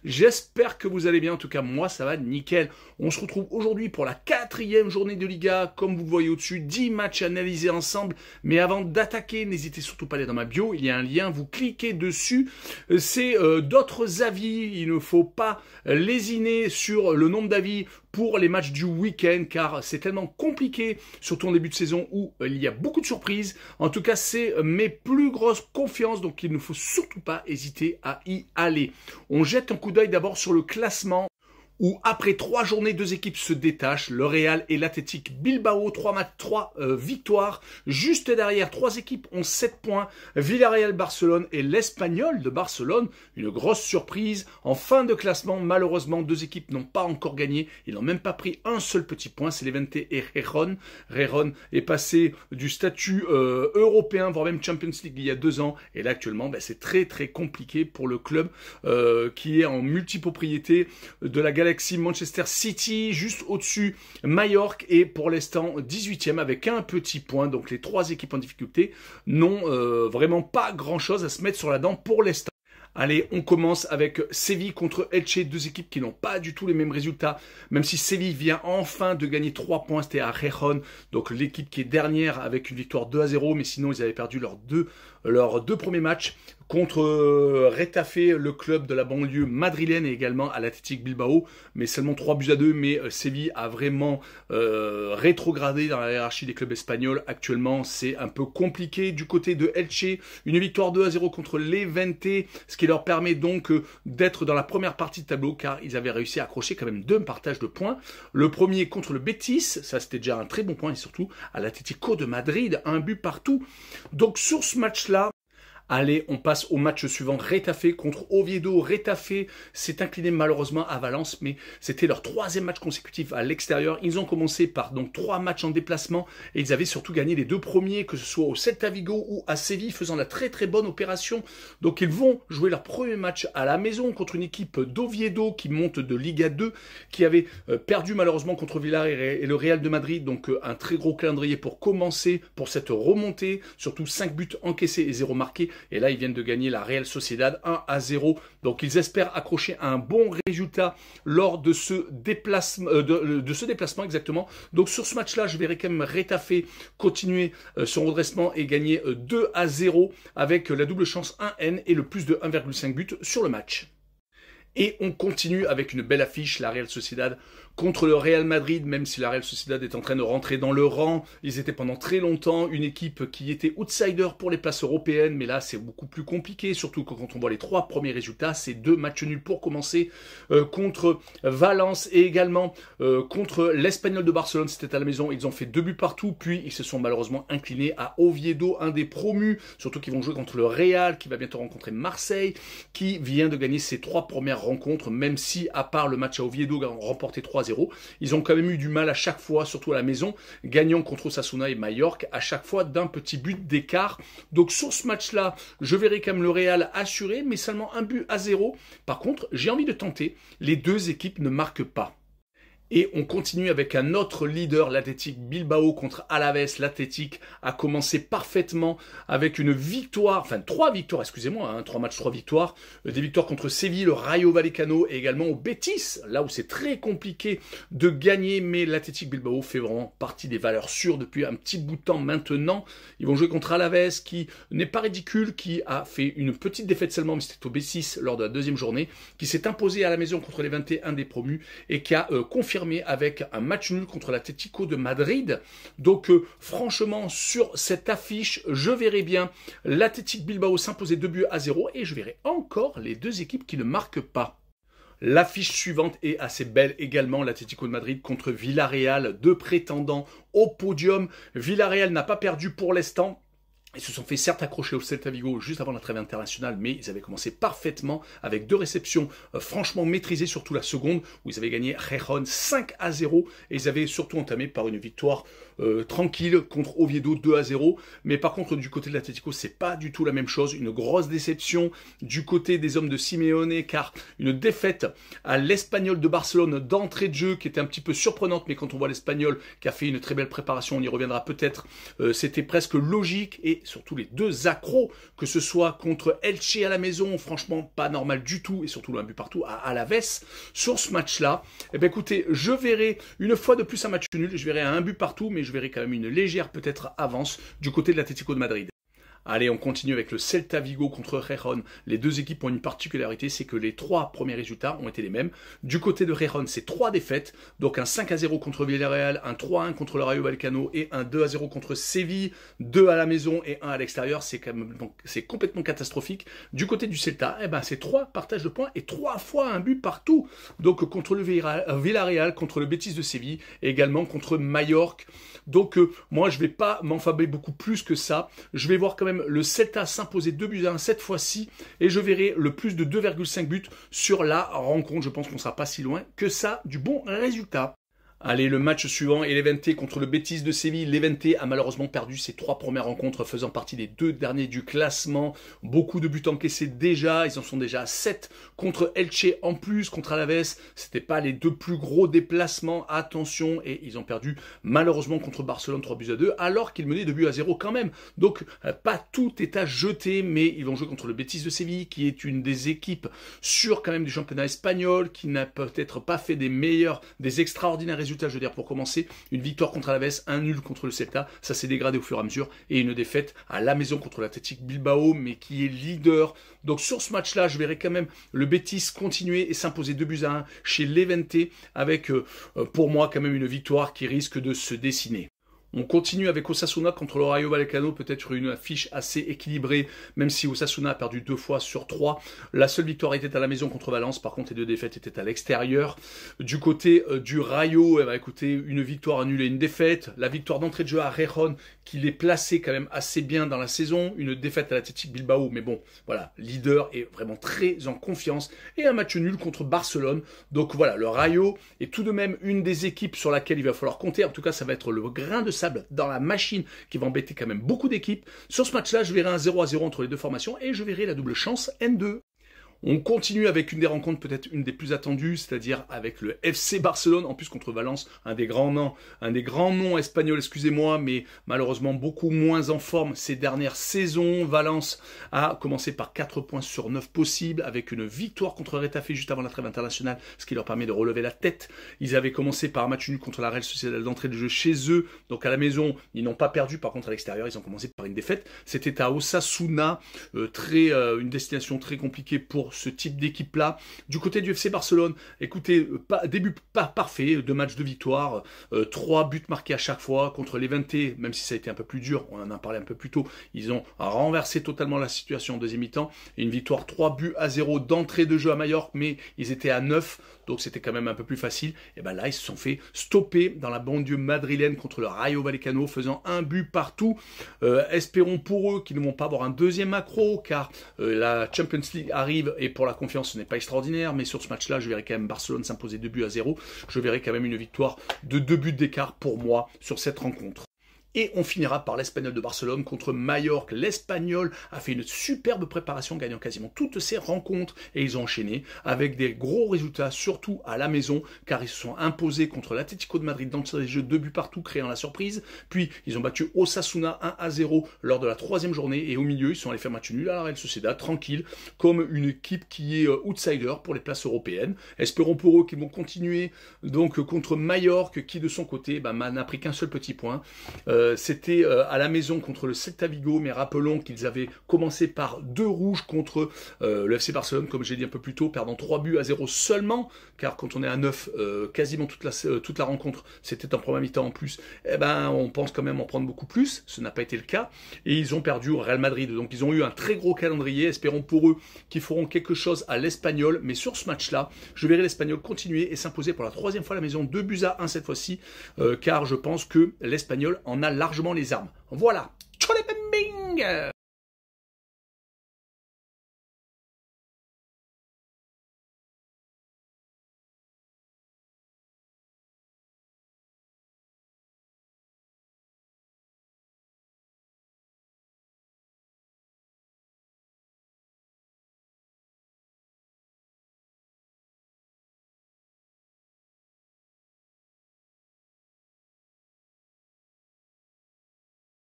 J'espère que vous allez bien, en tout cas moi ça va nickel. On se retrouve aujourd'hui pour la 4e journée de Liga, comme vous le voyez au-dessus, 10 matchs analysés ensemble. Mais avant d'attaquer, n'hésitez surtout pas à aller dans ma bio, il y a un lien, vous cliquez dessus. C'est d'autres avis, il ne faut pas lésiner sur le nombre d'avis pour les matchs du week-end, car c'est tellement compliqué, surtout en début de saison où il y a beaucoup de surprises. En tout cas, c'est mes plus grosses confiances, donc il ne faut surtout pas hésiter à y aller. On jette un coup d'œil d'abord sur le classement, où après 3 journées, 2 équipes se détachent, le Real et l'Athletic Bilbao, 3 matchs, 3 victoires. Juste derrière, 3 équipes ont 7 points, Villarreal, Barcelone et l'Espagnol de Barcelone. Une grosse surprise. En fin de classement, malheureusement, 2 équipes n'ont pas encore gagné. Ils n'ont même pas pris un seul petit point, c'est Levante et Gijón. Gijón est passé du statut européen, voire même Champions League il y a 2 ans. Et là, actuellement, c'est très très compliqué pour le club qui est en multipropriété de la Galaxy Manchester City, juste au-dessus Majorque, et pour l'instant 18e avec un petit point. Donc les 3 équipes en difficulté n'ont vraiment pas grand-chose à se mettre sur la dent pour l'instant. Allez, on commence avec Séville contre Elche, 2 équipes qui n'ont pas du tout les mêmes résultats, même si Séville vient enfin de gagner 3 points, c'était à Gijón, donc l'équipe qui est dernière avec une victoire 2-0, mais sinon ils avaient perdu leurs deux premiers matchs contre Retafe, le club de la banlieue madrilène, et également à l'Athletic Bilbao, mais seulement 3-2, mais Séville a vraiment rétrogradé dans la hiérarchie des clubs espagnols. Actuellement, c'est un peu compliqué du côté de Elche, une victoire 2-0 contre Levante, ce qui leur permet donc d'être dans la première partie de tableau, car ils avaient réussi à accrocher quand même 2 partages de points. Le premier contre le Betis, ça c'était déjà un très bon point, et surtout à l'Atlético de Madrid, 1 but partout. Donc sur ce match-là, allez, on passe au match suivant, Retafe contre Oviedo. Retafe s'est incliné malheureusement à Valence, mais c'était leur 3e match consécutif à l'extérieur. Ils ont commencé par donc 3 matchs en déplacement, et ils avaient surtout gagné les 2 premiers, que ce soit au Celta Vigo ou à Séville, faisant la très très bonne opération. Donc ils vont jouer leur premier match à la maison contre une équipe d'Oviedo qui monte de Liga 2, qui avait perdu malheureusement contre Villarreal et le Real de Madrid. Donc un très gros calendrier pour commencer pour cette remontée, surtout 5 buts encaissés et 0 marqués. Et là, ils viennent de gagner la Real Sociedad 1-0. Donc, ils espèrent accrocher un bon résultat lors de ce déplacement, exactement. Donc, sur ce match-là, je verrai quand même Retafe continuer son redressement et gagner 2-0 avec la double chance 1N et le plus de 1,5 but sur le match. Et on continue avec une belle affiche, la Real Sociedad contre le Real Madrid, même si la Real Sociedad est en train de rentrer dans le rang. Ils étaient pendant très longtemps une équipe qui était outsider pour les places européennes, mais là c'est beaucoup plus compliqué, surtout quand on voit les 3 premiers résultats. C'est 2 matchs nuls pour commencer contre Valence et également contre l'Espagnol de Barcelone, c'était à la maison. Ils ont fait 2 buts partout, puis ils se sont malheureusement inclinés à Oviedo, un des promus, surtout qu'ils vont jouer contre le Real, qui va bientôt rencontrer Marseille, qui vient de gagner ses 3 premières rencontres, même si à part le match à Oviedo remporté 3-0, ils ont quand même eu du mal à chaque fois, surtout à la maison, gagnant contre Osasuna et Majorque, à chaque fois d'un petit but d'écart. Donc sur ce match-là, je verrai quand même le Real assuré, mais seulement 1-0. Par contre, j'ai envie de tenter, les 2 équipes ne marquent pas. Et on continue avec un autre leader, l'Athletic Bilbao contre Alaves. L'Athletic a commencé parfaitement avec une victoire, enfin 3 victoires, excusez-moi, 3 matchs, 3 victoires. Des victoires contre Séville, le Rayo Vallecano et également au Betis, là où c'est très compliqué de gagner, mais l'Athletic Bilbao fait vraiment partie des valeurs sûres depuis un petit bout de temps maintenant. Ils vont jouer contre Alaves, qui n'est pas ridicule, qui a fait une petite défaite seulement, mais c'était au B6 lors de la 2e journée, qui s'est imposé à la maison contre les 21 des promus et qui a confirmé avec un match nul contre l'Atlético de Madrid. Donc franchement, sur cette affiche, je verrai bien l'Athletic Bilbao s'imposer 2-0 et je verrai encore les 2 équipes qui ne marquent pas. L'affiche suivante est assez belle également, l'Atlético de Madrid contre Villarreal, 2 prétendants au podium. Villarreal n'a pas perdu pour l'instant. Ils se sont fait certes accrocher au Celta Vigo juste avant la trêve internationale, mais ils avaient commencé parfaitement avec 2 réceptions franchement maîtrisées, surtout la seconde, où ils avaient gagné Gijón 5-0, et ils avaient surtout entamé par une victoire tranquille contre Oviedo 2-0. Mais par contre, du côté de l'Atlético, c'est pas du tout la même chose. Une grosse déception du côté des hommes de Simeone, car une défaite à l'Espagnol de Barcelone d'entrée de jeu qui était un petit peu surprenante, mais quand on voit l'Espagnol qui a fait une très belle préparation, on y reviendra peut-être, c'était presque logique, et surtout les deux accros, que ce soit contre Elche à la maison, franchement pas normal du tout, et surtout un but partout à Alaves. Sur ce match-là, eh ben écoutez, je verrai une fois de plus un match nul, je verrai un but partout, mais je verrai quand même une légère peut-être avance du côté de l'Atlético de Madrid. Allez, on continue avec le Celta Vigo contre Gijón. Les deux équipes ont une particularité, c'est que les trois premiers résultats ont été les mêmes. Du côté de Gijón, c'est 3 défaites, donc un 5-0 contre Villarreal, un 3-1 contre le Rayo Vallecano et un 2-0 contre Séville, 2 à la maison et 1 à l'extérieur. C'est complètement catastrophique. Du côté du Celta, eh ben, c'est 3 partages de points et 3 fois un but partout. Donc contre le Villarreal, contre le Betis de Séville et également contre Majorque. Donc moi, je vais pas m'enfabler beaucoup plus que ça. Je vais voir quand même le Celta s'imposer 2-1 cette fois-ci, et je verrai le plus de 2,5 buts sur la rencontre. Je pense qu'on ne sera pas si loin que ça du bon résultat. Allez, le match suivant est l'Levante contre le Betis de Séville. L'Levante a malheureusement perdu ses 3 premières rencontres, faisant partie des 2 derniers du classement. Beaucoup de buts encaissés déjà. Ils en sont déjà à 7 contre Elche en plus, contre Alaves. C'était pas les 2 plus gros déplacements, attention. Et ils ont perdu malheureusement contre Barcelone 3-2, alors qu'ils menaient 2-0 quand même. Donc, pas tout est à jeter, mais ils vont jouer contre le Betis de Séville, qui est une des équipes sûres quand même du championnat espagnol, qui n'a peut-être pas fait des extraordinaires résultats, je veux dire, pour commencer, une victoire contre Alaves, un nul contre le Celta, ça s'est dégradé au fur et à mesure, et une défaite à la maison contre l'Athletic Bilbao, mais qui est leader. Donc sur ce match-là, je verrai quand même le Betis continuer et s'imposer 2-1 chez Levante, avec pour moi quand même une victoire qui risque de se dessiner. On continue avec Osasuna contre le Rayo Vallecano, peut-être une affiche assez équilibrée, même si Osasuna a perdu 2 fois sur 3. La seule victoire était à la maison contre Valence, par contre les 2 défaites étaient à l'extérieur. Du côté du Rayo, écoutez, une victoire annulée, une défaite. La victoire d'entrée de jeu à Gijón, qui l'est placé quand même assez bien dans la saison. Une défaite à l'Athletic Bilbao, mais bon, voilà, leader est vraiment très en confiance. Et un match nul contre Barcelone. Donc voilà, le Rayo est tout de même une des équipes sur laquelle il va falloir compter. En tout cas, ça va être le grain de sable dans la machine qui va embêter quand même beaucoup d'équipes. Sur ce match-là, je verrai un 0-0 entre les deux formations et je verrai la double chance N2. On continue avec une des rencontres peut-être une des plus attendues, c'est-à-dire avec le FC Barcelone, en plus contre Valence, un des grands noms espagnols, excusez-moi, mais malheureusement beaucoup moins en forme ces dernières saisons. Valence a commencé par 4 points sur 9 possibles, avec une victoire contre Retafe juste avant la trêve internationale, ce qui leur permet de relever la tête. Ils avaient commencé par un match nul contre la Real Sociedad d'entrée de jeu chez eux, donc à la maison, ils n'ont pas perdu, par contre à l'extérieur, ils ont commencé par une défaite. C'était à Osasuna, une destination très compliquée pour ce type d'équipe-là. Du côté du FC Barcelone, écoutez, début pas parfait, 2 matchs de victoire, 3 buts marqués à chaque fois contre Levante, même si ça a été un peu plus dur, on en a parlé un peu plus tôt, ils ont renversé totalement la situation en deuxième mi-temps, et une victoire 3-0 d'entrée de jeu à Majorque, mais ils étaient à 9, donc c'était quand même un peu plus facile. Et ben là, ils se sont fait stopper dans la banlieue madrilène contre le Rayo Vallecano, faisant un but partout. Espérons pour eux qu'ils ne vont pas avoir un deuxième accro, car la Champions League arrive, et pour la confiance, ce n'est pas extraordinaire, mais sur ce match-là, je verrai quand même Barcelone s'imposer 2-0. Je verrai quand même une victoire de 2 buts d'écart pour moi sur cette rencontre. Et on finira par l'Espagnol de Barcelone contre Majorque. L'Espagnol a fait une superbe préparation, gagnant quasiment toutes ses rencontres. Et ils ont enchaîné avec des gros résultats, surtout à la maison, car ils se sont imposés contre l'Atlético de Madrid dans les jeux, 2 buts partout, créant la surprise. Puis, ils ont battu Osasuna 1-0 lors de la 3e journée. Et au milieu, ils sont allés faire match nul à la Real Sociedad, tranquille, comme une équipe qui est outsider pour les places européennes. Espérons pour eux qu'ils vont continuer donc contre Majorque, qui de son côté n'a pris qu'un seul petit point. C'était à la maison contre le Celta Vigo, mais rappelons qu'ils avaient commencé par 2 rouges contre le FC Barcelone, comme j'ai dit un peu plus tôt, perdant 3-0 seulement, car quand on est à 9, quasiment toute la rencontre, c'était en première mi-temps en plus, on pense quand même en prendre beaucoup plus, ce n'a pas été le cas, et ils ont perdu au Real Madrid, donc ils ont eu un très gros calendrier, espérons pour eux qu'ils feront quelque chose à l'Espagnol, mais sur ce match-là, je verrai l'Espagnol continuer et s'imposer pour la 3e fois à la maison, 2-1 cette fois-ci, car je pense que l'Espagnol en a largement les armes. Voilà. Tchole bing!